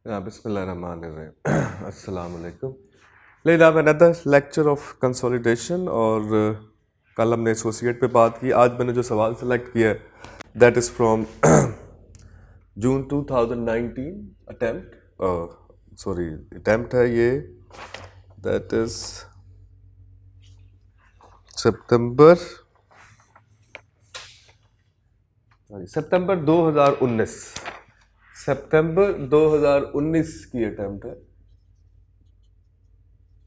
बिस्मिल्लाहिर्रहमानिर्रहीम अस्सलाम वालेकुम। लेकिन अब अनदर लेक्चर ऑफ कंसोलिडेशन और कल हमने एसोसिएट पे बात की। आज मैंने जो सवाल सेलेक्ट किया है that is from June 2019 attempt है ये, दैट इज़ सितंबर 2019 की अटेम्प्ट है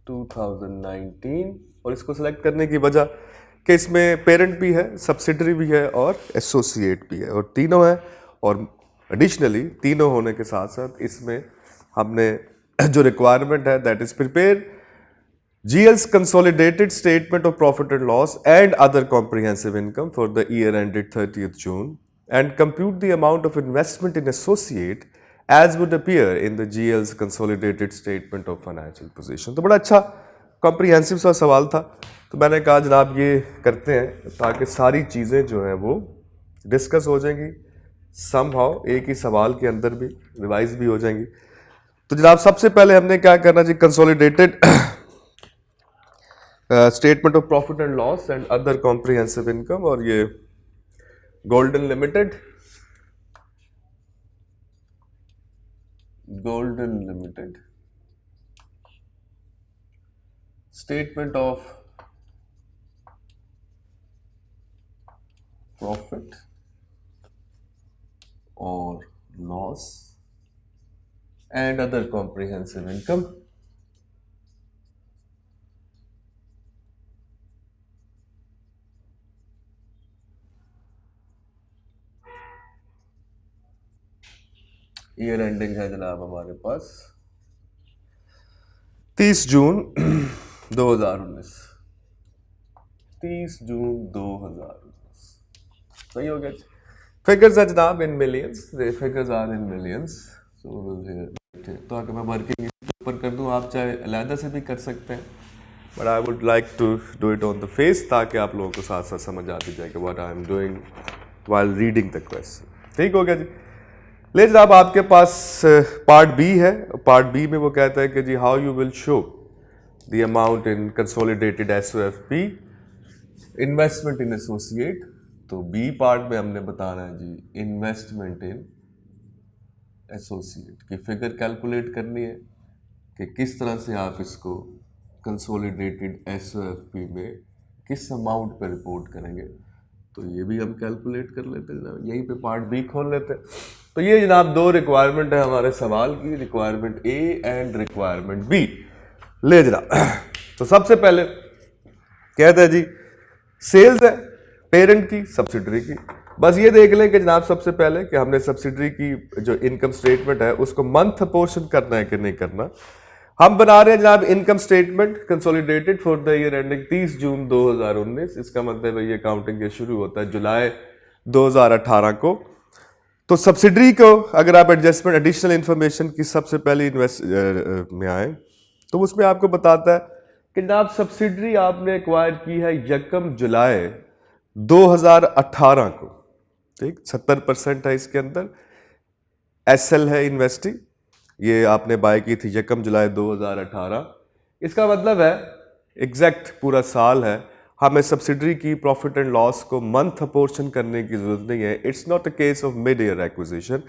2019। और इसको सिलेक्ट करने की वजह कि इसमें पेरेंट भी है, सब्सिडरी भी है और एसोसिएट भी है, और तीनों है। और एडिशनली तीनों होने के साथ साथ इसमें हमने जो रिक्वायरमेंट है that is prepare GL's consolidated statement of profit and loss and other comprehensive income for the year ended 30th June and compute the amount of investment in associate as would appear in the GL's consolidated statement of financial position। तो बड़ा अच्छा comprehensive सा सवाल था, तो मैंने कहा जनाब ये करते हैं ताकि सारी चीज़ें जो हैं वो डिस्कस हो जाएंगी समहाउ, एक ही सवाल के अंदर भी रिवाइज भी हो जाएंगी। तो जनाब सबसे पहले हमने क्या करना जी, consolidated statement of profit and loss and other comprehensive income, और ये golden limited statement of profit और loss and other comprehensive income. Year ending है जनाब हमारे पास 30 जून 2019। 30 जून 2019 सही हो गया। फिगर्स है जनाब in millions, figures are in millions. तो अगर मैं वर्किंग ऊपर कर दूं, आप चाहे अलहदा से भी कर सकते हैं, but I would like to do it on the face ताकि आप लोगों को साथ साथ समझ आती जाए कि what I am doing while reading the question. ठीक हो गया जी। ले जनाब आपके पास पार्ट बी है। पार्ट बी में वो कहता है कि जी how you will show the amount in consolidated SOFP investment in associate. तो बी पार्ट में हमने बताना है जी इन्वेस्टमेंट इन एसोसिएट की फिगर कैलकुलेट करनी है कि किस तरह से आप इसको कंसोलिडेटेड SOFP में किस अमाउंट पर रिपोर्ट करेंगे। तो ये भी हम कैलकुलेट कर लेते हैं जनाब, यहीं पे पार्ट बी खोल लेते हैं। तो ये जनाब दो रिक्वायरमेंट है हमारे सवाल की, requirement A and requirement B. ले जनाब तो सबसे पहले कहते हैं जी सेल्स है पेरेंट की सब्सिडरी की। बस ये देख लें कि जनाब सबसे पहले कि हमने सब्सिडरी की जो इनकम स्टेटमेंट है उसको मंथ पोर्शन करना है कि नहीं करना। हम बना रहे हैं जनाब income statement consolidated for the year ending 30 June 2019। इसका मतलब है ये काउंटिंग ये शुरू होता है जुलाई 2018 को। तो सब्सिडरी को अगर आप एडजस्टमेंट एडिशनल इंफॉर्मेशन की सबसे पहले इन्वेस्ट में आए तो उसमें आपको बताता है कि जनाब सब्सिडरी आपने एक्वायर की है 1 जुलाई 2018 को। ठीक 70% है इसके अंदर। SL है इन्वेस्टिंग, ये आपने बाय की थी 1 जुलाई 2018। इसका मतलब है एग्जैक्ट पूरा साल है। हमें सब्सिडरी की प्रॉफिट एंड लॉस को मंथ पोर्शन करने की जरूरत नहीं है। It's not a case of mid year acquisition.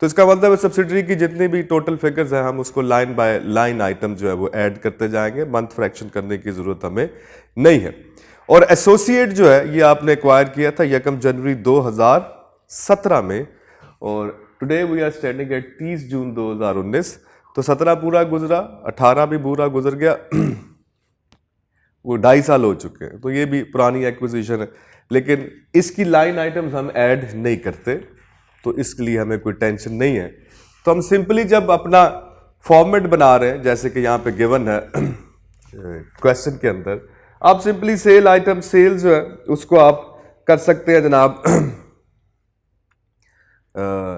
तो इसका मतलब है सब्सिडरी की जितनी भी टोटल फिगर्स हैं हम उसको लाइन बाय लाइन आइटम जो है वो ऐड करते जाएंगे, मंथ फ्रैक्शन करने की जरूरत हमें नहीं है। और एसोसिएट जो है ये आपने एक्वायर किया था 1 जनवरी 2017 में, और today we are standing at 30 June 2019। तो 17 पूरा गुजरा, 18 भी पूरा गुजर गया वो 2.5 साल हो चुके हैं। तो ये भी पुरानी एक्विजिशन है, लेकिन इसकी लाइन आइटम्स हम ऐड नहीं करते, तो इसके लिए हमें कोई टेंशन नहीं है। तो हम सिंपली जब अपना फॉर्मेट बना रहे हैं जैसे कि यहाँ पे गिवन है क्वेश्चन के अंदर, आप सिंपली सेल आइटम सेल्स जो है उसको आप कर सकते हैं जनाब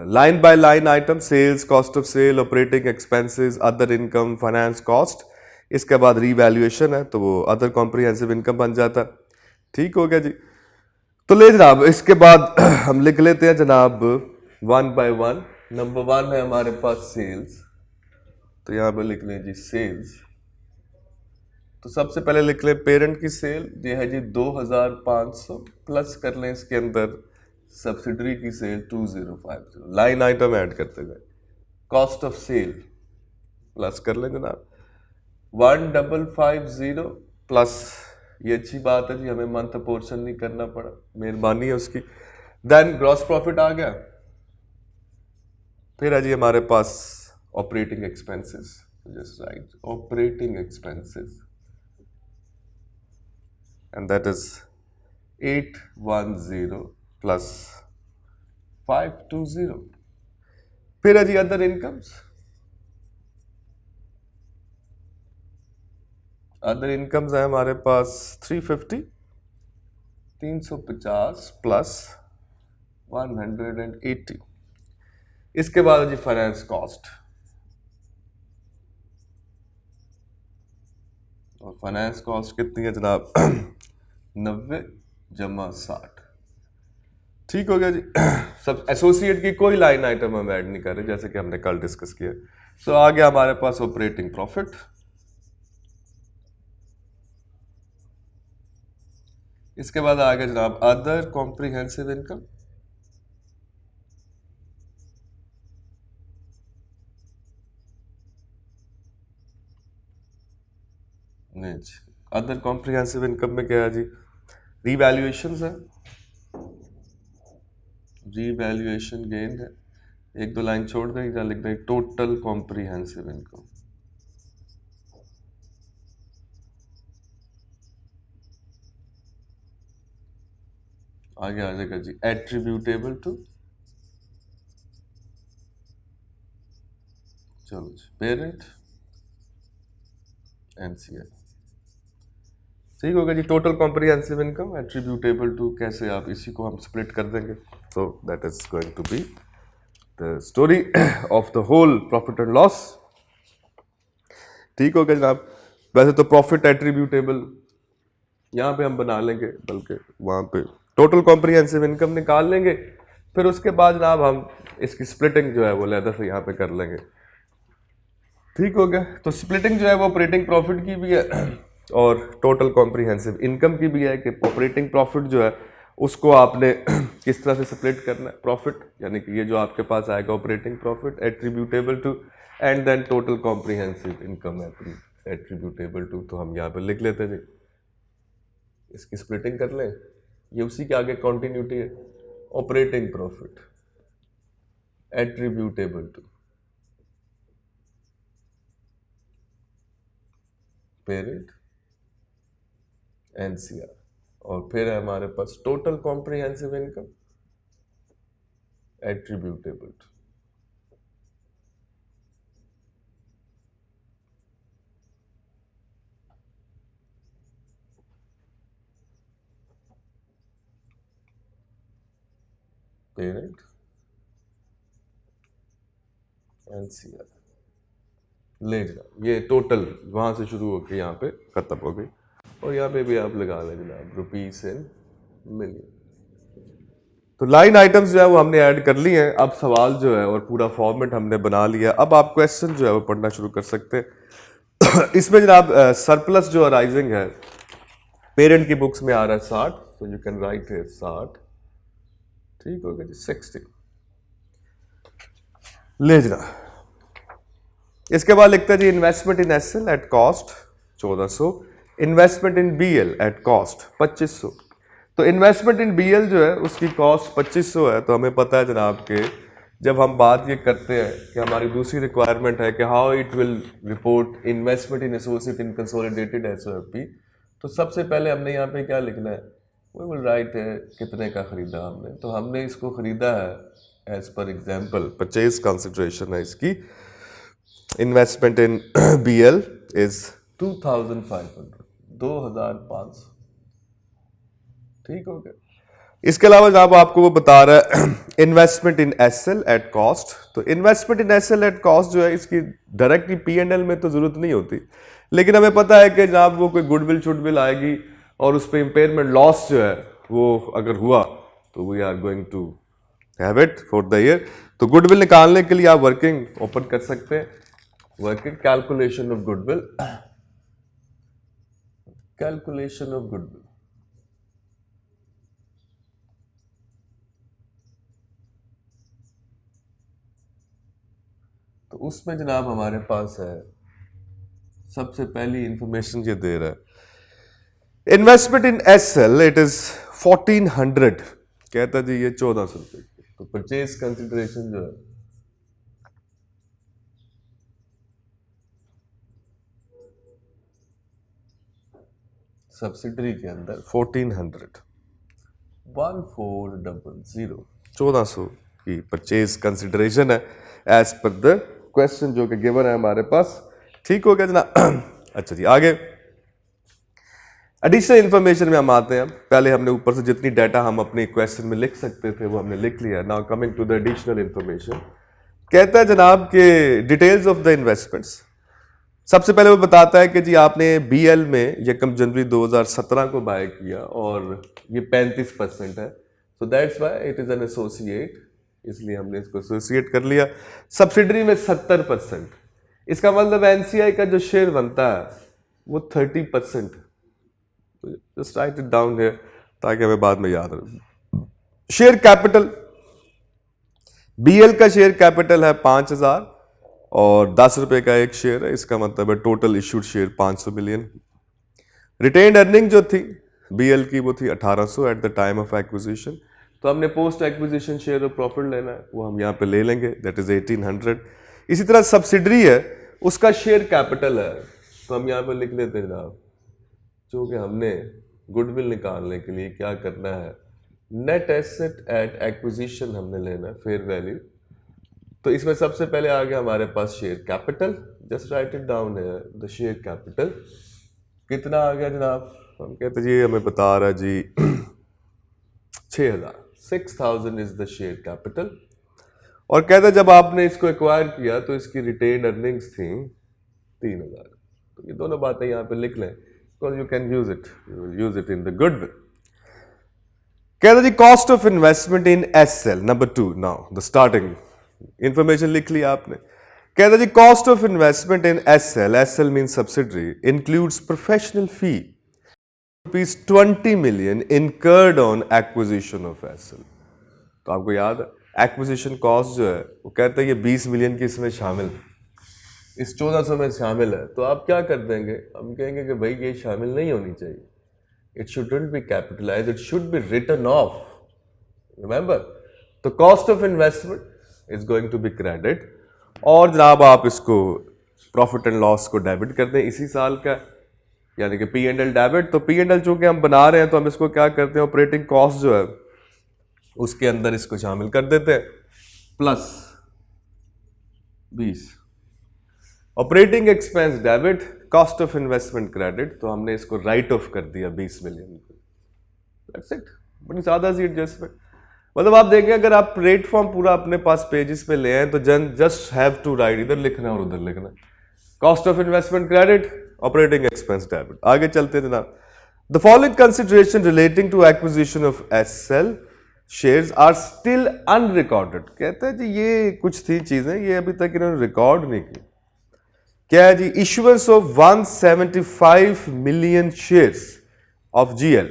line by line item, sales, cost of sale, operating expenses, other income, finance cost. इसके बाद रीवैल्यूएशन है तो वो अदर कॉम्प्रिहेंसिव इनकम बन जाता है। ठीक हो गया जी। तो ले जनाब इसके बाद हम लिख लेते हैं जनाब 1 बाय 1। नंबर 1 है हमारे पास सेल्स। तो यहाँ पे लिख लें जी सेल्स। तो सबसे पहले लिख लें पेरेंट की सेल, ये है जी 2500, प्लस कर लें इसके अंदर सब्सिडरी की सेल 2050। लाइन आइटम ऐड करते गए, कॉस्ट ऑफ सेल प्लस कर लें जनाब 1550 प्लस, ये अच्छी बात है जी, हमें मंथ पोर्शन नहीं करना पड़ा, मेहरबानी है उसकी। देन ग्रॉस प्रॉफिट आ गया। फिर है जी हमारे पास operating expenses, just write operating expenses, and that is 810 plus 520। फिर है जी अदर इनकम्स, अदर इनकम्स है हमारे पास 350 प्लस 180। इसके बाद जी फाइनेंस कॉस्ट, और फाइनेंस कॉस्ट कितनी है जनाब 90 जमा 60। ठीक हो गया जी। सब एसोसिएट की कोई लाइन आइटम हम ऐड नहीं कर रहे, जैसे कि हमने कल डिस्कस किया। सो आ गया हमारे पास ऑपरेटिंग प्रॉफिट। इसके बाद आ गया जनाब अदर कॉम्प्रिहेंसिव इनकम, नहीं जी, अदर कॉम्प्रिहेंसिव इनकम में क्या है जी, रीवैल्यूएशन है, रीवैल्यूएशन गेन है। एक दो लाइन छोड़ दें, जहाँ लिख दें टोटल कॉम्प्रिहेंसिव इनकम। आगे आ जाएगा जी एट्रीब्यूटेबल टू, चलो जी पेरेंट एनसीआर। ठीक होगा जी, total comprehensive income attributable to, कैसे आप इसी को हम स्प्लिट कर देंगे। So that is going to be the story of the whole profit and loss. ठीक होगा जनाब। वैसे तो प्रॉफिट एट्रीब्यूटेबल यहाँ पे हम बना लेंगे, बल्कि वहाँ पे टोटल कॉम्प्रिहेंसिव इनकम निकाल लेंगे, फिर उसके बाद जनाब हम इसकी स्प्लिटिंग जो है वो लहदा से यहाँ पे कर लेंगे। ठीक हो गया। तो स्प्लिटिंग जो है वो ऑपरेटिंग प्रॉफिट की भी है और टोटल कॉम्प्रिहेंसिव इनकम की भी है, कि ऑपरेटिंग प्रॉफिट जो है उसको आपने किस तरह से स्प्लिट करना है। प्रॉफिट यानी कि ये जो आपके पास आएगा operating profit attributable to, and then total comprehensive income attributable to. तो हम यहाँ पे लिख लेते हैं, इसकी स्प्लिटिंग कर लें, ये उसी के आगे कॉन्टिन्यूटी है। Operating profit attributable to parent NCR, और फिर है हमारे पास total comprehensive income attributable to parent NCR. ले जाओ, ये टोटल वहां से शुरू होकर यहाँ पे खत्म हो गई, और यहाँ पे भी आप लगा लें जनाब रुपीस इन मिलियन। तो लाइन आइटम्स जो है वो हमने ऐड कर ली हैं। अब सवाल जो है और पूरा फॉर्मेट हमने बना लिया। अब आप क्वेश्चन जो है वो पढ़ना शुरू कर सकते हैं। इसमें जनाब सरप्लस जो अराइजिंग है पेरेंट की बुक्स में आ रहा है 60, तो यू कैन राइट है 60। ठीक हो गया जी 60। ले जनाब, इसके बाद लिखते हैं जी investment in SL at cost 1400, investment in BL at cost 2500। तो इन्वेस्टमेंट इन बीएल जो है उसकी कॉस्ट 2500 है। तो हमें पता है जनाब के जब हम बात ये करते हैं कि हमारी दूसरी रिक्वायरमेंट है कि how it will report investment in associate in consolidated SOFP, तो सबसे पहले हमने यहाँ पे क्या लिखना है, वी विल राइट है कितने का खरीदा हमने। तो हमने इसको खरीदा है as per example, purchase consideration है इसकी, इन्वेस्टमेंट इन बीएल इज 2500, 2500। ठीक हो गया। इसके अलावा जनाब आपको वो बता रहा है investment in SL at cost. तो investment in SL at cost जो है इसकी डायरेक्टली पीएनएल में तो जरूरत नहीं होती, लेकिन हमें पता है कि जनाब वो कोई गुडविल शुडविल आएगी और उस पर इंपेयरमेंट लॉस जो है वो अगर हुआ तो we are going to have it for the year. तो गुडविल निकालने के लिए आप वर्किंग ओपन कर सकते हैं, working calculation of goodwill, calculation of goodwill. तो उसमें जनाब हमारे पास है, सबसे पहली इंफॉर्मेशन ये दे रहा है, investment in SL it is 1400, कहता जी ये 1400 रुपए की। तो परचेज कंसिडरेशन जो है सब्सिडरी के अंदर 1400, 1400, 1400 की परचेज कंसिडरेशन है एज पर द क्वेश्चन जो कि गिवन है हमारे पास। ठीक हो गया जनाब। अच्छा जी, आगे एडिशनल इंफॉर्मेशन में हम आते हैं। पहले हमने ऊपर से जितनी डाटा हम अपने क्वेश्चन में लिख सकते थे वो हमने लिख लिया। Now coming to the additional information, कहता है जनाब के डिटेल्स ऑफ द इन्वेस्टमेंट्स। सबसे पहले वो बताता है कि जी आपने बीएल में 1 जनवरी 2017 को बाय किया और ये 35% है, so that's why it is an associate, इसलिए हमने इसको एसोसिएट कर लिया। सब्सिडरी में 70%, इसका मतलब एनसीआई का जो शेयर बनता है वो 30%। तो just write it down here ताकि हमें बाद में याद रहे। शेयर कैपिटल, बीएल का शेयर कैपिटल है 5000 और 10 रुपए का एक शेयर है, इसका मतलब है total issued share 500 million. Retained earning जो थी बीएल की वो थी 1800 at the time of acquisition. तो हमने post acquisition share of profit लेना है, वो हम यहाँ पे ले लेंगे, दैट इज 1800। इसी तरह सब्सिडरी है, उसका शेयर कैपिटल है, तो हम यहाँ पे लिख लेते हैं जनाब, जो कि हमने गुडविल निकालने के लिए क्या करना है, नेट एसेट एट एक्विजिशन हमने लेना है, फेयर वैल्यू। तो इसमें सबसे पहले आ गया हमारे पास share capital, just write it down है, द शेयर कैपिटल कितना आ गया जनाब, हम कहते जी हमें बता रहा जी 6000 इज द शेयर कैपिटल। और कहते जब आपने इसको एक्वायर किया तो इसकी रिटेन अर्निंग्स थी 3000। तो ये दोनों बातें यहाँ पे लिख लें, because you can use it, you will use it in the goodwill. कहता जी cost of investment in SL number 2। Now the starting information लिख लिया आपने। कहता जी cost of investment in SL, SL mean subsidiary, includes professional fee ₹20 million incurred on acquisition of SL. तो आपको याद है एक्विजिशन कॉस्ट जो है वो कहता है ये 20 मिलियन की इसमें शामिल, इस 1400 में शामिल है। तो आप क्या कर देंगे, हम कहेंगे कि भाई ये शामिल नहीं होनी चाहिए, it shouldn't be capitalize, it should be written off, remember. तो cost of investment is going to be credit, और जनाब आप इसको प्रॉफिट एंड लॉस को डेबिट कर दें इसी साल का, यानी कि पी एंड एल डेबिट। तो पी एंड एल चूंकि हम बना रहे हैं तो हम इसको क्या करते हैं, ऑपरेटिंग कॉस्ट जो है उसके अंदर इसको शामिल कर देते हैं, plus 20। Operating expense debit, cost of investment credit, तो हमने इसको राइट ऑफ कर दिया 20 मिलियन। दैट्स इट, बड़ी सादा सी एडजस्टमेंट। मतलब आप देखें अगर आप प्लेटफॉर्म पूरा अपने पास पेजेस पे ले आए तो जस्ट हैव टू राइट, इधर लिखना और उधर लिखना, cost of investment credit, operating expense debit. आगे चलते हैं जनाब। The following consideration relating to acquisition of SL shares are still unrecorded. कहते हैं जी ये कुछ थी चीजें ये अभी तक इन्होंने रिकॉर्ड नहीं की। क्या है जी, issuance of 175 million shares of GL,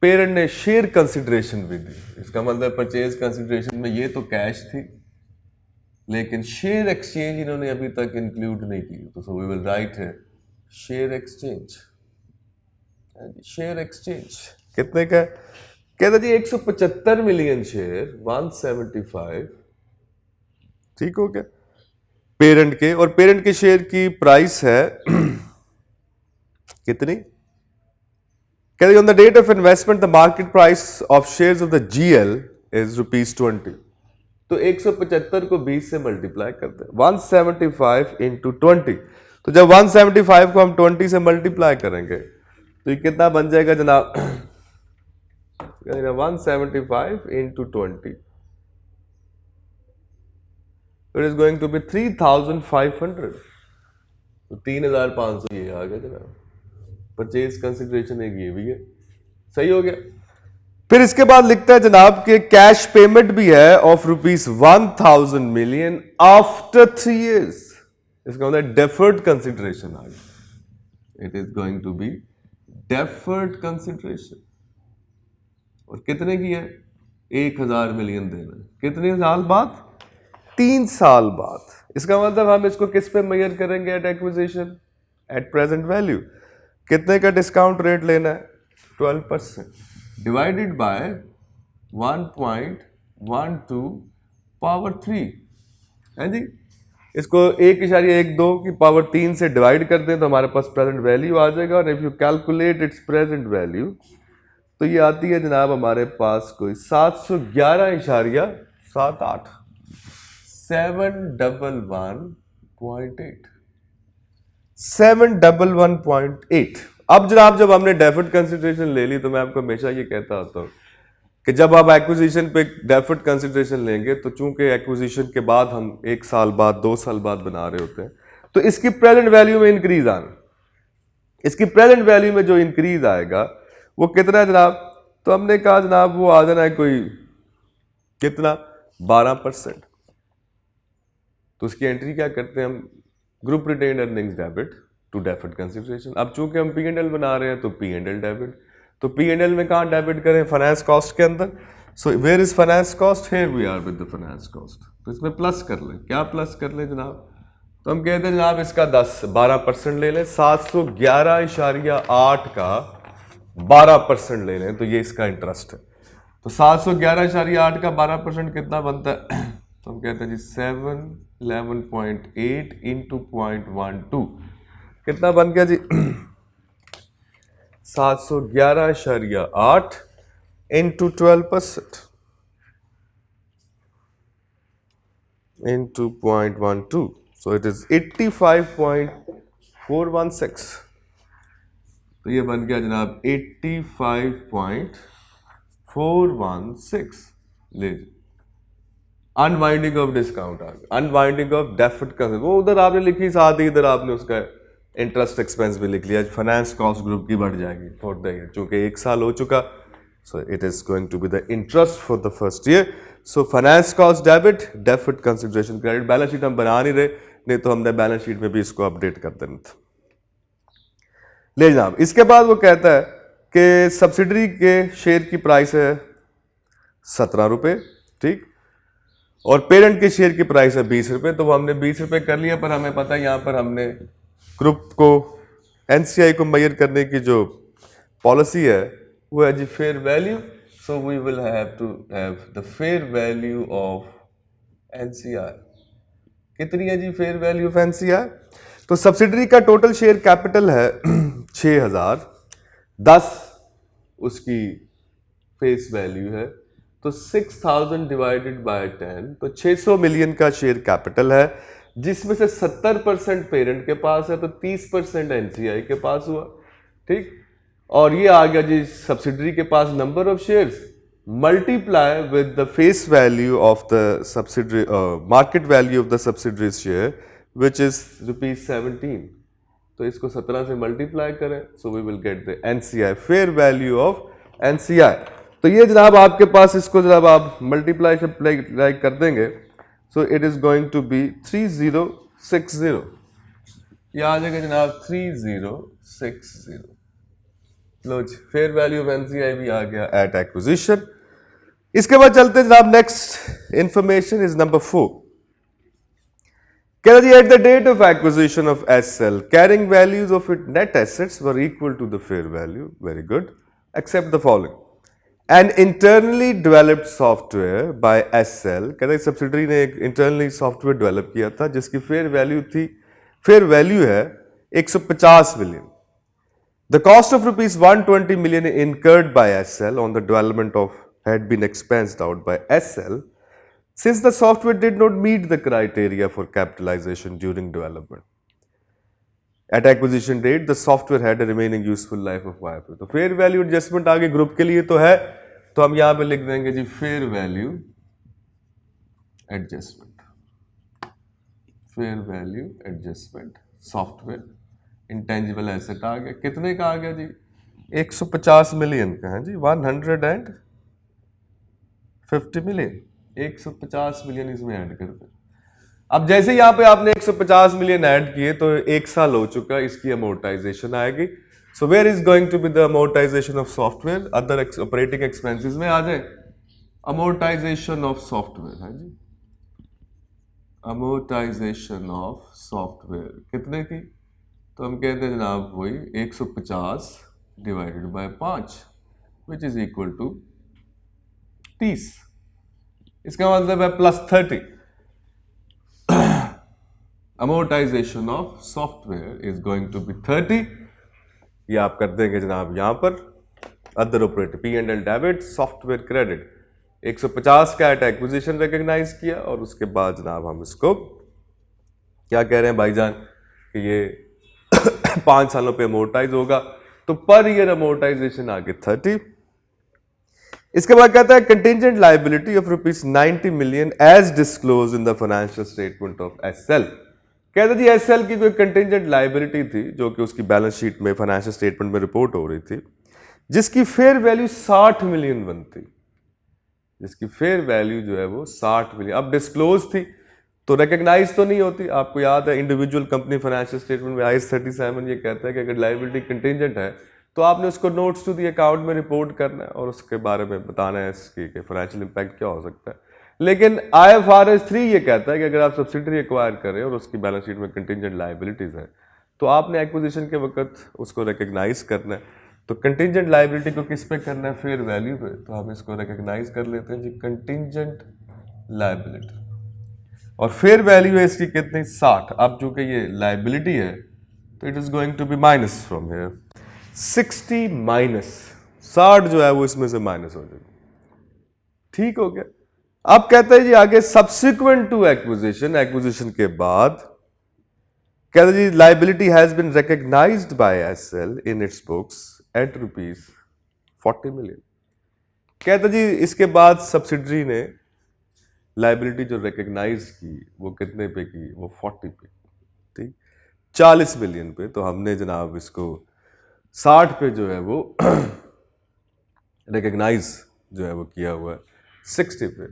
parent ने शेयर कंसिडरेशन भी दी। इसका मतलब परचेज कंसिडरेशन में ये तो कैश थी, लेकिन शेयर एक्सचेंज इन्होंने अभी तक इंक्लूड नहीं की। तो सो वी विल राइट है शेयर एक्सचेंज। शेयर एक्सचेंज कितने का, कहता जी 175 मिलियन शेयर, 175, ठीक हो गया, पेरेंट के। और पेरेंट के शेयर की प्राइस है कितनी, कहते on the date of investment the market price of shares of the GL is ₹20। तो 175 को 20 से मल्टीप्लाई करते हैं, 175 इंटू 20। तो जब 175 को हम 20 से मल्टीप्लाई करेंगे तो ये कितना बन जाएगा जनाब, 175 into 20, it is going to be 3500। तो 3500 ये आ गया जनाब, परचेज कंसिडरेशन एक ये भी है, सही हो गया। फिर इसके बाद लिखता है जनाब के कैश पेमेंट भी है ऑफ ₹1000 मिलियन आफ्टर 3 years। इसका मतलब डेफर्ड कंसिडरेशन आ गया, it is going to be deferred consideration. और कितने की है? 1000 मिलियन देना है। कितने साल बाद? 3 साल बाद। इसका मतलब हम इसको किस पे मेजर करेंगे at acquisition? At present value. कितने का डिस्काउंट रेट लेना है? 12% डिवाइडेड बाय 1.12 पावर 3 है जी। इसको 1.12 की पावर 3 से डिवाइड कर दें तो हमारे पास प्रेजेंट वैल्यू आ जाएगा। और if you calculate its present value तो ये आती है जनाब हमारे पास कोई 711.78 711.8 711.8। अब जनाब जब हमने डेफर्ड कंसिडरेशन ले ली तो मैं आपको हमेशा ये कहता होता हूं कि जब आप एक्विजिशन पे डेफर्ड कंसिडरेशन लेंगे तो चूंकि एक्विजिशन के बाद हम 1 साल बाद 2 साल बाद बना रहे होते हैं तो इसकी प्रेजेंट वैल्यू में इंक्रीज आना, इसकी प्रेजेंट वैल्यू में जो इंक्रीज आएगा वो कितना है जनाब? तो हमने कहा जनाब वो आ जाना है कोई कितना? 12%। तो उसकी एंट्री क्या करते हैं हम? Group retained earnings debit to deferred consideration. अब चूंकि हम पी एंड एल बना रहे हैं तो पी एंड एल डेबिट, तो पी एंड एल में कहां डेबिट करें? फाइनेंस कॉस्ट के अंदर। So where is finance cost? Here we are with the finance cost. तो इसमें प्लस कर लें। क्या प्लस कर लें जनाब? तो हम कहते हैं जनाब इसका 12% ले लें। 711.8 का 12% ले लें तो ये इसका इंटरेस्ट है। तो 711.8 का 12% कितना बनता है? तो हम कहते हैं जी 711.8 इंटू 0.12 कितना बन गया जी? 711.8 into 12% into 0.12, so it is 85.416। तो ये बन गया जनाब 85.416। ले अनवाइंडिंग ऑफ डिस्काउंट आ गया, अनवाइंडिंग ऑफ डेफर्ड का वो उधर आपने लिखी, साथ ही इधर आपने उसका इंटरेस्ट एक्सपेंस भी लिख लिया। फाइनेंस कॉस्ट ग्रुप की बढ़ जाएगी फॉर द ईयर, चूंकि 1 साल हो चुका। So it is going to be the interest for the first year. So finance cost debit, deferred consideration credit. Balance sheet हम बना नहीं रहे, नहीं तो हमने बैलेंस शीट में भी इसको अपडेट कर देना था। ले जनाब इसके बाद वो कहता है कि सब्सिडरी के शेयर की प्राइस है 17 रुपये, ठीक, और पेरेंट के शेयर की प्राइस है 20 रुपये। तो वो हमने 20 रुपये कर लिया, पर हमें पता है यहाँ पर हमने ग्रुप को एनसीआई को मेजर करने की जो पॉलिसी है वो है जी fair value. So we will have to have the fair value of NCI. कितनी है जी फेयर वैल्यू ऑफ एनसीआई? तो सब्सिडरी का टोटल शेयर कैपिटल है 6000, 10 उसकी फेस वैल्यू है, तो 6000 डिवाइडेड बाय 10 तो 600 मिलियन का शेयर कैपिटल है, जिसमें से 70% पेरेंट के पास है, तो 30% एनसीआई के पास हुआ, ठीक। और ये आ गया जी सब्सिडरी के पास number of shares multiply with the face value of the subsidiary, market value of the subsidiary share which is ₹17। तो इसको 17 से मल्टीप्लाई करें, so we will get the NCI, fair value of NCI. तो ये जनाब आपके पास, इसको जनाब आप मल्टीप्लाई से कर देंगे, so it is going to be 3060। ये आ जाएगा जनाब 3060। लो जी फेयर वैल्यू ऑफ एनसीआई भी आ गया एट एक्विजिशन। इसके बाद चलते हैं जनाब, नेक्स्ट इंफॉर्मेशन इज नंबर 4। कह रहा जी at the date of acquisition of SL carrying values of it net assets were equal to the fair value. Very good, except the following. An internally developed software by SL, कहते हैं subsidiary ने एक internally software develop किया था जिसकी fair value है 150 million. The cost of ₹120 million incurred by SL on the development of had been expensed out by SL since the software did not meet the criteria for capitalization during development. At acquisition date, the software had a remaining useful life of 5 years. तो fair value adjustment आगे group के लिए तो है, तो हम यहाँ पे लिख देंगे जी fair value adjustment, fair value adjustment software intangible asset आ गया। कितने का आ गया जी? 150 मिलियन का है जी, 150 मिलियन, 150 मिलियन इसमें ऐड कर दे। अब जैसे यहाँ पे आपने 150 मिलियन ऐड किए तो 1 साल हो चुका, इसकी अमोर्टाइजेशन आएगी। So where is going to be the amortization of software? Other operating expenses में आ जाए अमोर्टाइजेशन ऑफ सॉफ्टवेयर। हाँ जी, अमोर्टाइजेशन ऑफ सॉफ्टवेयर कितने की? तो हम कहते हैं जनाब वही 150 divided by 5 which is equal to 30। इसका मतलब है +30। Amortisation of software is going to be 30। ये आप कर देंगे जनाब यहां पर other operative P&L debit software credit 150 का एट एक्विजिशन रिकॉग्नाइज किया और उसके बाद जनाब हम इसको क्या कह रहे हैं भाईजान कि ये 5 सालों पे अमोर्टाइज होगा, तो पर ईयर अमोर्टाइजेशन आगे 30। इसके बाद कहता है contingent liability of ₹90 million as disclose in the financial statement of SL. कहते जी एसएल की कोई कंटिंजेंट लायबिलिटी थी जो कि उसकी बैलेंस शीट में फाइनेंशियल स्टेटमेंट में रिपोर्ट हो रही थी, जिसकी फेयर वैल्यू 60 मिलियन बनती, जिसकी फेयर वैल्यू जो है वो 60 मिलियन। अब डिस्क्लोज थी तो रिकग्नाइज तो नहीं होती। आपको याद है इंडिविजुअल कंपनी फाइनेंशियल स्टेटमेंट में IAS 37 ये कहता है कि अगर लायबिलिटी कंटिंजेंट है तो आपने उसको नोट्स टू दी अकाउंट में रिपोर्ट करना है और उसके बारे में बताना है इसकी कि फाइनेंशियल इंपैक्ट क्या हो सकता है। लेकिन IFRS 3 ये कहता है कि अगर आप सब्सिडरी एक्वायर करें और उसकी बैलेंस शीट में कंटिंजेंट लायबिलिटीज है तो आपने एक्विजिशन के वक्त उसको रिकग्नाइज करना है। तो कंटिंजेंट लायबिलिटी को किस पे करना है? फेयर वैल्यू पे। तो हम इसको रिकग्नाइज कर लेते हैं जी कंटिंजेंट लायबिलिटी, और फेयर वैल्यू है इसकी कितनी? 60। अब चूंकि ये लायबिलिटी है तो it is going to be minus from here 60 minus 60 जो है वो इसमें से माइनस हो जाएगी। ठीक हो गया। अब कहते हैं जी आगे सब्सिक्वेंट टू एक्विजिशन, एक्विजिशन के बाद कहते हैं जी liability has been recognised by SL in its books at ₹40 million. कहते जी इसके बाद सब्सिडरी ने लायबिलिटी जो रिकग्नाइज की वो कितने पे की? वो 40 पे। ठीक, 40 मिलियन पे। तो हमने जनाब इसको 60 पे जो है वो रिकग्नाइज जो है वो किया हुआ है 60 पे।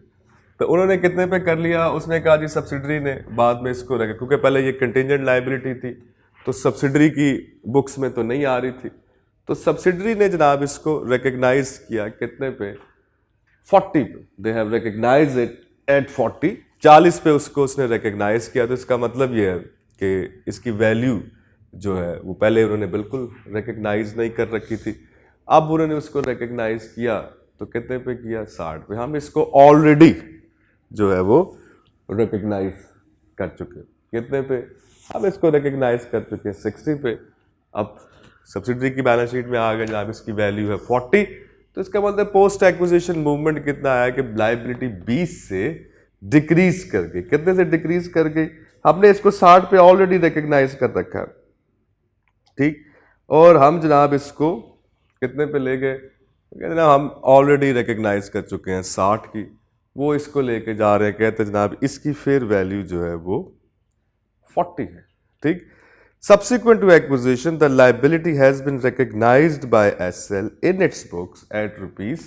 तो उन्होंने कितने पे कर लिया? उसने कहा जी सब्सिडरी ने बाद में इसको रखा, क्योंकि पहले ये कंटिंजेंट लायबिलिटी थी तो सब्सिडरी की बुक्स में तो नहीं आ रही थी, तो सब्सिडरी ने जनाब इसको रिकग्नाइज किया कितने पे? 40 पे। They have recognise it at 40। 40 पे उसको उसने रिकग्नाइज किया। तो इसका मतलब ये है कि इसकी वैल्यू जो है वो पहले उन्होंने बिल्कुल रिकग्नाइज नहीं कर रखी थी, अब उन्होंने उसको रिकग्नाइज किया तो कितने पे किया? 60 पे। हम इसको ऑलरेडी जो है वो रिकग्नाइज कर चुके। कितने पे? हम इसको रिकग्नाइज कर चुके 60 पे। अब सब्सिडरी की बैलेंस शीट में आ गए जनाब इसकी वैल्यू है 40। तो इसका मतलब पोस्ट एक्विजिशन मूवमेंट कितना आया कि लायबिलिटी 20 से डिक्रीज कर गई। कितने से डिक्रीज कर गई? हमने इसको 60 पे ऑलरेडी रिकग्नाइज कर रखा है। ठीक, और हम जनाब इसको कितने पे ले गए? जनाब हम ऑलरेडी रिकग्नाइज कर चुके हैं 60 की, वो इसको लेके जा रहे हैं, कहते हैं जनाब इसकी फेयर वैल्यू जो है वो 40 है। ठीक, subsequent to acquisition the liability has been recognized by SL in its books at ₹40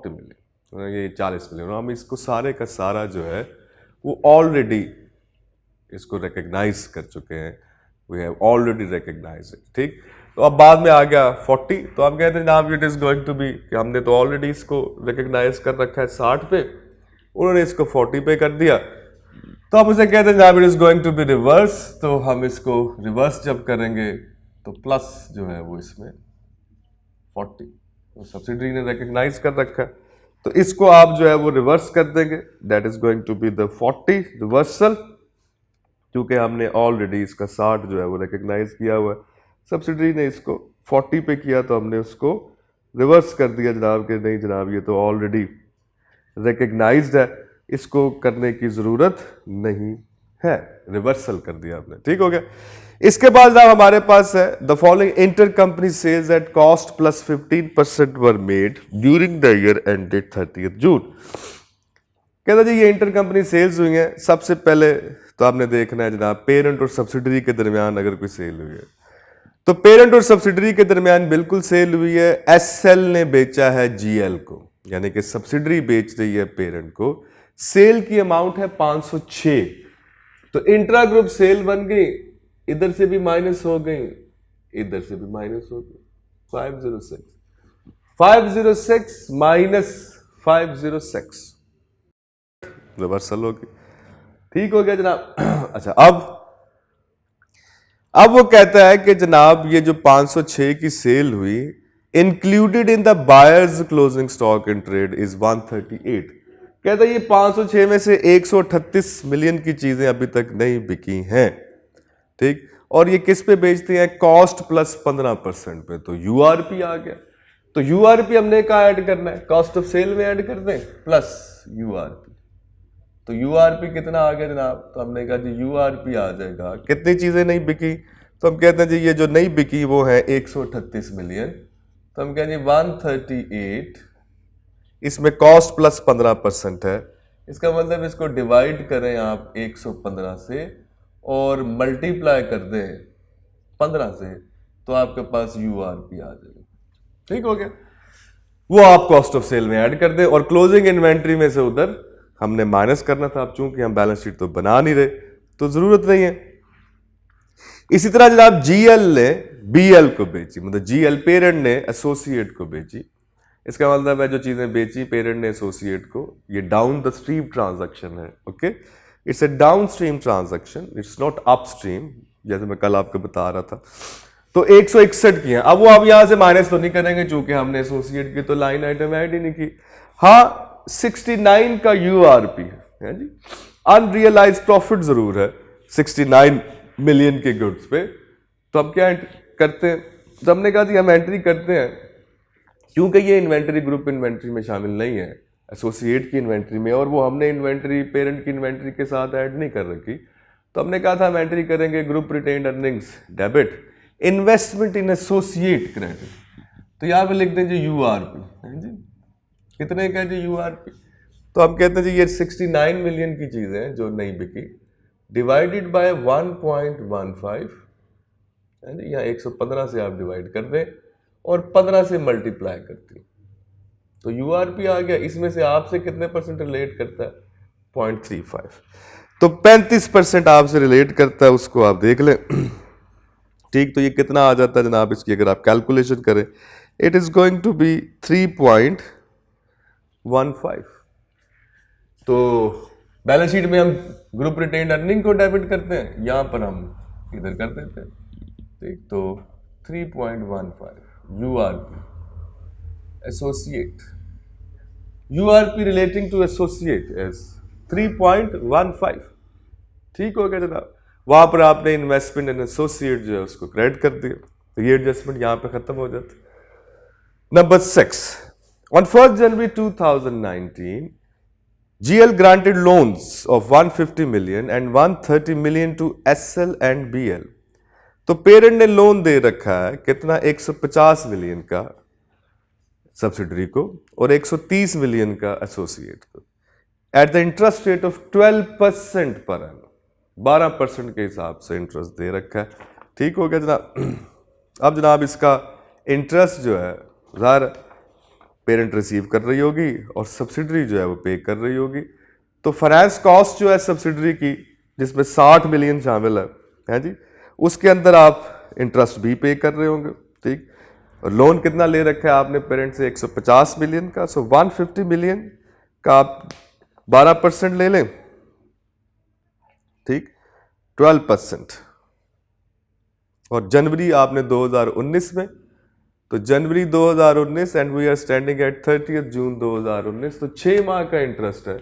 million. ये 40 मिलियन, हम इसको सारे का सारा जो है वो ऑलरेडी इसको रिकग्नाइज कर चुके हैं। We have already recognise it. ठीक, तो अब बाद में आ गया 40। तो हम कहते हैं जनाब it is going to be कि हमने तो ऑलरेडी इसको रिकग्नाइज कर रखा है 60 पे, उन्होंने इसको 40 पे कर दिया। तो हम उसे कहते हैं जनाब it is going to be reverse. तो हम इसको रिवर्स जब करेंगे तो प्लस जो है वो इसमें 40, तो सब्सिडरी ने रिकग्नाइज कर रखा है, तो इसको आप जो है वो रिवर्स कर देंगे। That is going to be the 40 reversal, क्योंकि हमने ऑलरेडी इसका 60 जो है वो रिकग्नाइज किया हुआ है। सब्सिडरी ने इसको 40 पे किया तो हमने उसको रिवर्स कर दिया जनाब कि नहीं जनाब ये तो ऑलरेडी रिकग्नाइज्ड है, इसको करने की ज़रूरत नहीं है, रिवर्सल कर दिया आपने। ठीक हो गया। इसके बाद जनाब हमारे पास है the following inter company sales at cost plus 15% were made during the year ended 30 June. कहता जी ये इंटर कंपनी सेल्स हुई हैं। सबसे पहले तो आपने देखना है जनाब पेरेंट और सब्सिडरी के दरमियान अगर कोई सेल हुई है तो पेरेंट और सब्सिडरी के दरमियान बिल्कुल सेल हुई है। एसएल ने बेचा है जीएल को, यानी कि सब्सिडरी बेच रही है पेरेंट को। सेल की अमाउंट है 506। तो इंट्रा ग्रुप सेल बन गई, इधर से भी माइनस हो गई, इधर से भी माइनस हो गई। 506 माइनस 506 रिवर्सल हो गई। ठीक हो गया जनाब। अच्छा, अब वो कहता है कि जनाब ये जो 506 की सेल हुई, included in the buyers closing stock in trade is 138। कहता है ये 506 में से 138 मिलियन की चीजें अभी तक नहीं बिकी हैं, ठीक। और ये किस पे बेचते हैं? कॉस्ट प्लस 15% पे। तो यूआरपी आ गया। तो यूआरपी हमने कहा ऐड करना है, कॉस्ट ऑफ सेल में ऐड कर दें प्लस यूआरपी। तो यूआरपी कितना आ गया जनाब? तो हमने कहा जी यूआरपी आ जाएगा, कितनी चीजें नहीं बिकी? तो हम कहते हैं जी ये जो नहीं बिकी वो है 138 मिलियन। तो हम कहते हैं 138, इसमें कॉस्ट प्लस 15% है। इसका मतलब इसको डिवाइड करें आप 115 से और मल्टीप्लाई कर दें 15 से, तो आपके पास यूआरपी आ जाएगा। ठीक हो गया। वो आप कॉस्ट ऑफ सेल में ऐड कर दें और क्लोजिंग इन्वेंट्री में से उधर हमने माइनस करना था। अब चूंकि हम बैलेंस शीट तो बना नहीं रहे तो जरूरत नहीं है। इसी तरह जनाब जीएल ने बीएल को बेची, मतलब जीएल पेरेंट ने एसोसिएट को बेची। इसका मतलब है जो चीजें बेची पेरेंट ने एसोसिएट को, ये डाउन द स्ट्रीम ट्रांजैक्शन है। Okay, it's a down stream transaction, it's not upstream, जैसे मैं कल आपको बता रहा था। तो 161 की है। अब वो आप यहां से माइनस तो नहीं करेंगे चूंकि हमने एसोसिएट की तो लाइन आइटम ऐड ही नहीं की। हाँ, 69 का यूआरपी है जी। अनरियलाइज प्रॉफिट जरूर है 69 मिलियन के गुड्स पे। तो हम क्या करते हैं? तो हमने कहा जी हम एंट्री करते हैं, क्योंकि ये इन्वेंट्री ग्रुप इन्वेंट्री में शामिल नहीं है, एसोसिएट की इन्वेंट्री में, और वो हमने इन्वेंट्री पेरेंट की इन्वेंट्री के साथ ऐड नहीं कर रखी। तो हमने कहा था हम एंट्री करेंगे group retained earnings debit, investment in associate credit. तो यहां पे लिख दें जी यूआरपी है जी। कितने का जी यूआरपी? तो हम कहते हैं जी ये 69 मिलियन की चीजें हैं जो नहीं बिकी, डिवाइडेड बाय 1.15 है जी। यहाँ 115 से आप डिवाइड कर दें और 15 से मल्टीप्लाई करते हैं तो यूआरपी आ गया। इसमें से आपसे कितने परसेंट रिलेट करता है? 0.35। तो 35% आपसे रिलेट करता है, उसको आप देख लें। ठीक, तो ये कितना आ जाता है जनाब? इसकी अगर आप कैलकुलेशन करें, it is going to be 3.15। तो बैलेंस शीट में हम ग्रुप रिटेन्ड अर्निंग को डेबिट करते हैं, यहां पर हम इधर कर देते हैं। ठीक, तो 3.15 URP associate, URP relating to associate as 3.15। ठीक हो गया जनाब। वहां पर आपने इन्वेस्टमेंट इन एसोसिएट जो है उसको क्रेडिट कर दिया, तो ये एडजस्टमेंट यहां पे खत्म हो जाता। Number 6, on 1 January 2019 GL granted loans of 150 million and 130 million to SL and BL। तो पेरेंट ने लोन दे रखा है कितना? 150 मिलियन का सब्सिडरी को और 130 मिलियन का एसोसिएट को, at the interest rate of 12% per annum, 12% के हिसाब से इंटरेस्ट दे रखा है। ठीक हो गया जनाब। अब जनाब इसका इंटरेस्ट जो है ज़ाहिर पेरेंट रिसीव कर रही होगी और सब्सिडरी जो है वो पे कर रही होगी। तो फाइनेंस कॉस्ट जो है सब्सिडरी की, जिसमें 60 मिलियन शामिल है जी, उसके अंदर आप इंटरेस्ट भी पे कर रहे होंगे। ठीक, और लोन कितना ले रखा है आपने पेरेंट से? 150 मिलियन का। सो 150 मिलियन का आप 12% ले लें, ठीक, 12%। और जनवरी आपने 2019 में, तो January 2019 and we are standing at 30 June 2019, तो 6 माह का इंटरेस्ट है।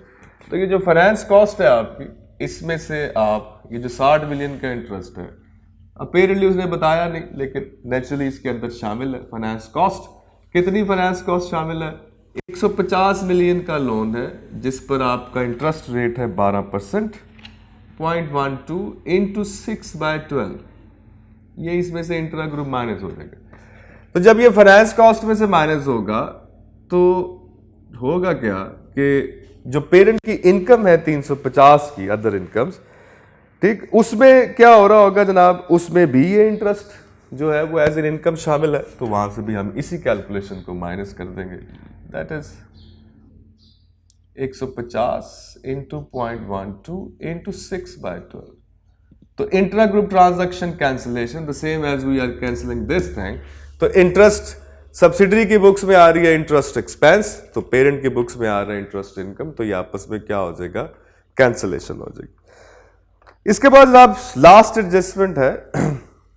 तो ये जो फाइनेंस कॉस्ट है आपकी, इसमें से आप ये जो 60 मिलियन का इंटरेस्ट है, अपेरेंटली उसने बताया नहीं लेकिन नेचुरली इसके अंदर शामिल है फाइनेंस कॉस्ट। कितनी फाइनेंस कॉस्ट शामिल है? 150 मिलियन का लोन है जिस पर आपका इंटरेस्ट रेट है 12%, 0.12 इंटू 6/12, ये इसमें से इंट्रा ग्रुप माइनस हो जाएगा। तो जब ये फाइनेंस कॉस्ट में से माइनस होगा तो होगा क्या कि जो पेरेंट की इनकम है 350 की, अदर इनकम्स, ठीक, उसमें क्या हो रहा होगा जनाब? उसमें भी ये इंटरेस्ट जो है वो एज एन इनकम शामिल है, तो वहां से भी हम इसी कैलकुलेशन को माइनस कर देंगे। That is 150 into 0.12 into 6/12. तो intra group transaction cancellation the same as we are cancelling this thing. तो इंटरेस्ट सब्सिडरी की बुक्स में आ रही है इंटरेस्ट एक्सपेंस, तो पेरेंट की बुक्स में आ रहा है इंटरेस्ट इनकम, तो ये आपस में क्या हो जाएगा, कैंसिलेशन हो जाएगी. इसके बाद जनाब लास्ट एडजस्टमेंट है,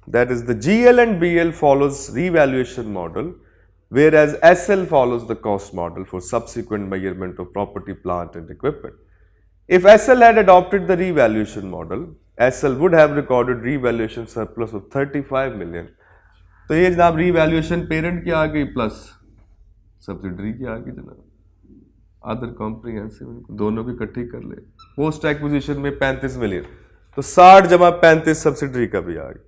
that is the GL and BL follows revaluation model whereas SL follows the cost model for subsequent measurement of property, plant and equipment. If SL had adopted the revaluation model, SL would have recorded revaluation surplus of 35 million. तो ये जनाब revaluation parent की आ गई plus subsidiary की आ गई जनाब, other comprehensive, दोनों की इकट्ठी कर ले. पोस्ट एक्विजिशन में 35 मिलियन, तो 60 जमा 35 सब्सिडरी का भी आ गई.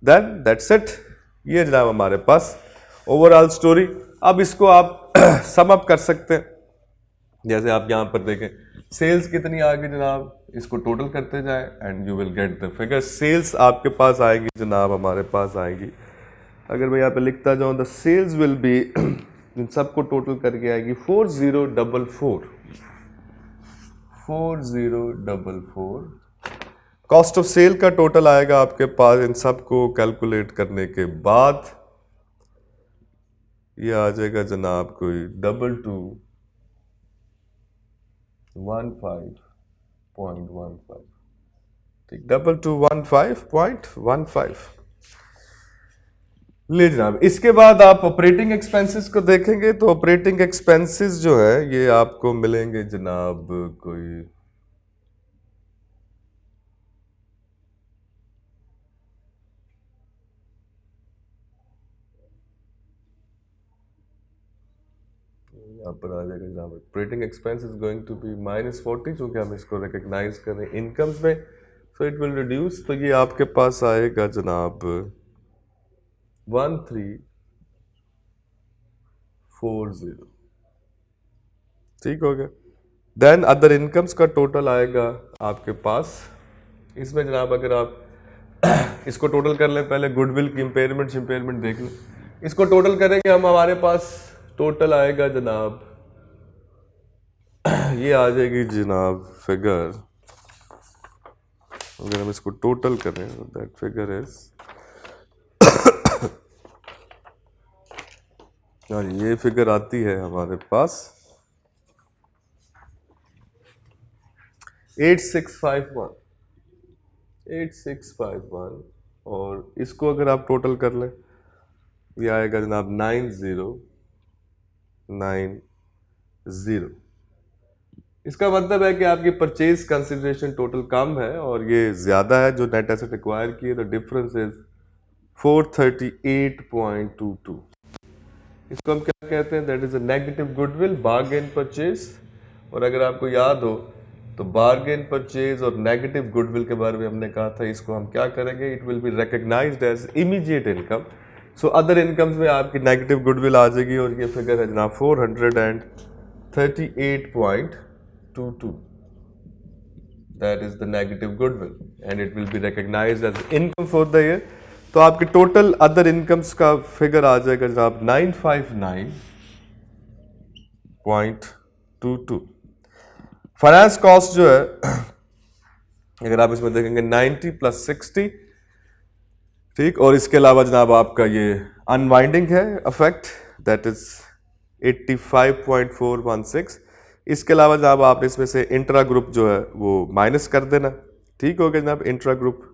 Then that's it. ये जनाब हमारे पास ओवरऑल स्टोरी. अब इसको आप सम अप कर सकते हैं. जैसे आप यहां पर देखें सेल्स कितनी आ गई जनाब, इसको टोटल करते जाए and you will get the figure. Sales आपके पास आएंगी जनाब, हमारे पास आएंगी, अगर मैं यहाँ पे लिखता जाऊं द सेल्स विल बी, इन सबको टोटल करके आएगी 4044. कॉस्ट ऑफ सेल का टोटल आएगा आपके पास इन सबको कैलकुलेट करने के बाद. ये आ जाएगा जनाब कोई 2215.15. ठीक, 2215.15 ले जनाब. इसके बाद आप ऑपरेटिंग एक्सपेंसेस को देखेंगे तो ऑपरेटिंग एक्सपेंसेस जो है ये आपको मिलेंगे जनाब कोई यहाँ पर आ जाएगा जनाब operating expense is going to be -40, चूंकि हम इसको रिकग्नाइज कर रहे हैं इनकम्स में, सो इट विल रिड्यूस. तो ये आपके पास आएगा जनाब 1340. ठीक हो गया. देन अदर इनकम्स का टोटल आएगा आपके पास. इसमें जनाब अगर आप इसको टोटल कर लें, पहले गुडविल की इम्पेयरमेंट देख लें, इसको टोटल करेंगे हम, हमारे पास टोटल आएगा जनाब, ये आ जाएगी जनाब फिगर, अगर हम इसको टोटल करें दैट फिगर इज ये फिगर आती है हमारे पास 8651. और इसको अगर आप टोटल कर लें ये आएगा जनाब 9090. इसका मतलब है कि आपकी परचेज कंसिडरेशन टोटल कम है और ये ज्यादा है जो नेट एसेट एक्वायर की है. The difference is 438.22. इसको हम क्या कहते हैं, that is a negative goodwill bargain purchase. और अगर आपको याद हो तो बार्गेन परचेज और नेगेटिव गुडविल के बारे में हमने कहा था, इसको हम क्या करेंगे, it will be recognised as immediate income. So other incomes में आपकी नेगेटिव गुडविल आ जाएगी और ये फिगर है जनाब 438.22. That is the negative goodwill and it will be recognised as income for the year. तो आपके टोटल अदर इनकम्स का फिगर आ जाएगा जनाब 959.22. फाइनेंस कॉस्ट जो है अगर आप इसमें देखेंगे 90 + 60. ठीक, और इसके अलावा जनाब आपका ये अनवाइंडिंग है अफेक्ट, दैट इज 85.416. इसके अलावा जनाब आप इसमें से इंट्रा ग्रुप जो है वो माइनस कर देना. ठीक हो गया जनाब. इंट्रा ग्रुप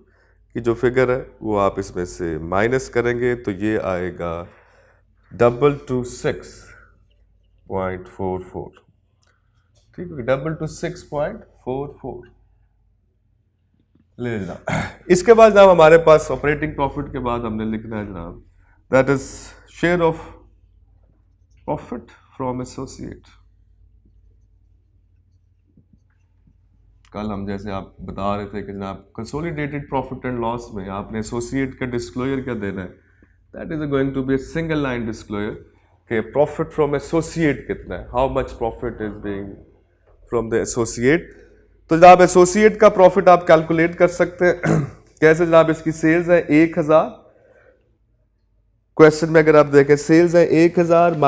की जो फिगर है वो आप इसमें से माइनस करेंगे तो ये आएगा 226.44. ठीक है, 226.44 ले जनाब. इसके बाद जनाब हमारे पास ऑपरेटिंग प्रॉफिट के बाद हमने लिखना है जनाब that is share of profit from associate. कल हम जैसे आप बता रहे थे कि जनाब कंसोलिडेटेड प्रॉफिट एंड लॉस में आपने एसोसिएट का डिस्क्लोजर क्या देना है, that is going to be a single line disclosure कि प्रॉफिट फ्रॉम एसोसिएट कितना है, how much profit is being from the associate. तो जनाब एसोसिएट का प्रॉफिट आप कैलकुलेट कर सकते हैं. कैसे जनाब, इसकी सेल्स है 1000. क्वेश्चन में अगर आप देखें सेल्स है 1000 -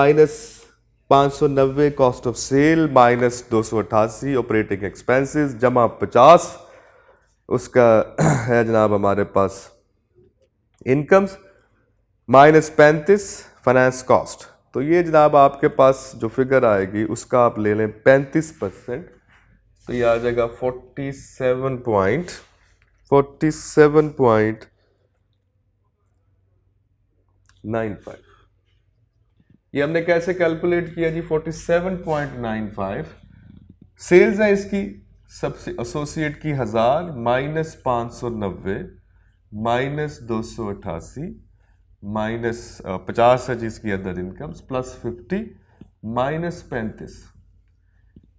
590 cost of sale minus 288 operating expenses जमा 50 उसका है जनाब हमारे पास इनकम्स माइनस 35 फाइनेंस कॉस्ट। तो ये जनाब आपके पास जो फिगर आएगी उसका आप ले लें 35%, तो ये आ जाएगा 47.95। ये हमने कैसे कैलकुलेट किया जी? 47.95 सेल्स है इसकी, सबसे एसोसिएट की 1000 माइनस 590 माइनस 288 माइनस 50 है जिसकी अदर इनकम्स प्लस 50 माइनस 35।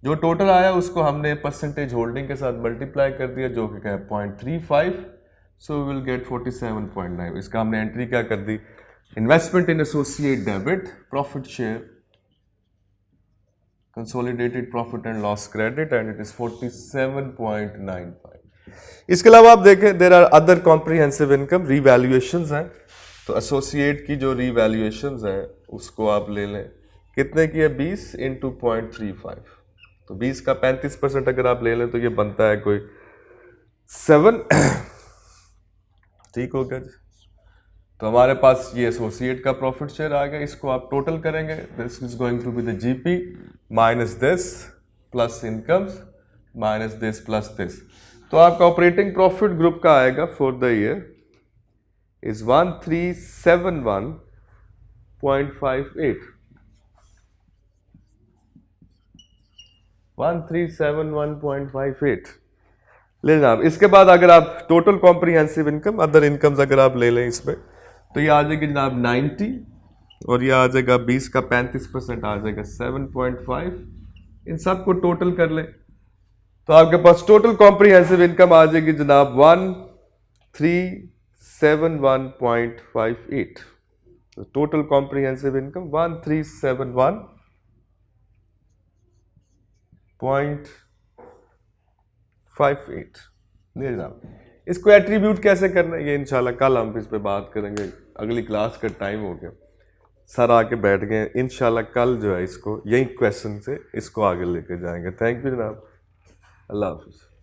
जो टोटल आया उसको हमने परसेंटेज होल्डिंग के साथ मल्टीप्लाई कर दिया जो कि क्या है 0.35, सो विल गेट 47.9। इसका हमने एंट्री क्या कर दी? Investment in associate debit, profit share, consolidated profit and loss credit and it is 47.95। इसके अलावा आप देखें there are other comprehensive income, revaluations हैं। तो एसोसिएट की जो रीवैल्यूएशंस हैं उसको आप ले लें, कितने की है? 20 इंटू 0.35, तो 20 का 35% अगर आप ले लें तो ये बनता है कोई 7। ठीक हो गया जी। तो हमारे पास ये एसोसिएट का प्रॉफिट शेयर आ गया, इसको आप टोटल करेंगे, this is going to be the GP minus this plus incomes minus this plus this. तो आपका ऑपरेटिंग प्रॉफिट ग्रुप का आएगा फॉर द ईयर इज 1371.58 1371.58 ले जनाब। इसके बाद अगर आप total comprehensive income other incomes अगर आप ले लें इसमें तो ये आ जाएगी जनाब 90 और ये आ जाएगा 20 का 35% आ जाएगा 7.5। इन सब को टोटल कर लें तो आपके पास टोटल कॉम्प्रिहेंसिव इनकम आ जाएगी जनाब 1371.58। तो टोटल कॉम्प्रिहेंसिव इनकम 1371.58 ले जनाब। इसको एट्रीब्यूट कैसे करना है ये इंशाल्लाह कल हम इस पे बात करेंगे, अगली क्लास का टाइम हो गया, सर आके बैठ गए। इंशाल्लाह कल जो है इसको यही क्वेश्चन से इसको आगे लेके जाएंगे। थैंक यू जनाब, अल्लाह हाफिज़।